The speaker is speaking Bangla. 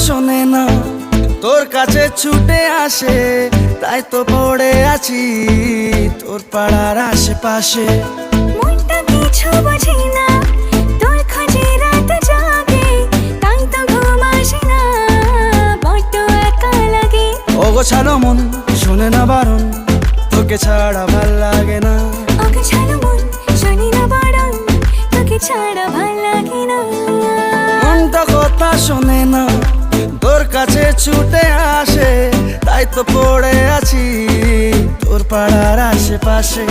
শোনে না, তোর কাছে ছুটে আসে, তাই তো পড়ে আছি তোর পাড়ার আশেপাশে। মনটা কিছু বোঝে না, তোর খোঁজে রাত জাগে, তাই তো ঘুম আসে না, বড্ড একা লাগে। অগোছালো মন শোনে না বারণ, তোকে ছাড়া ভাল লাগে না। অগোছালো মন শোনে না বারণ, তোকে ছাড়া ভাল লাগে না। মনটা কথা শোনে না, তোর কাছে ছুটে আসে, তাই তো পড়ে আছি তোর পাড়ার আশেপাশে।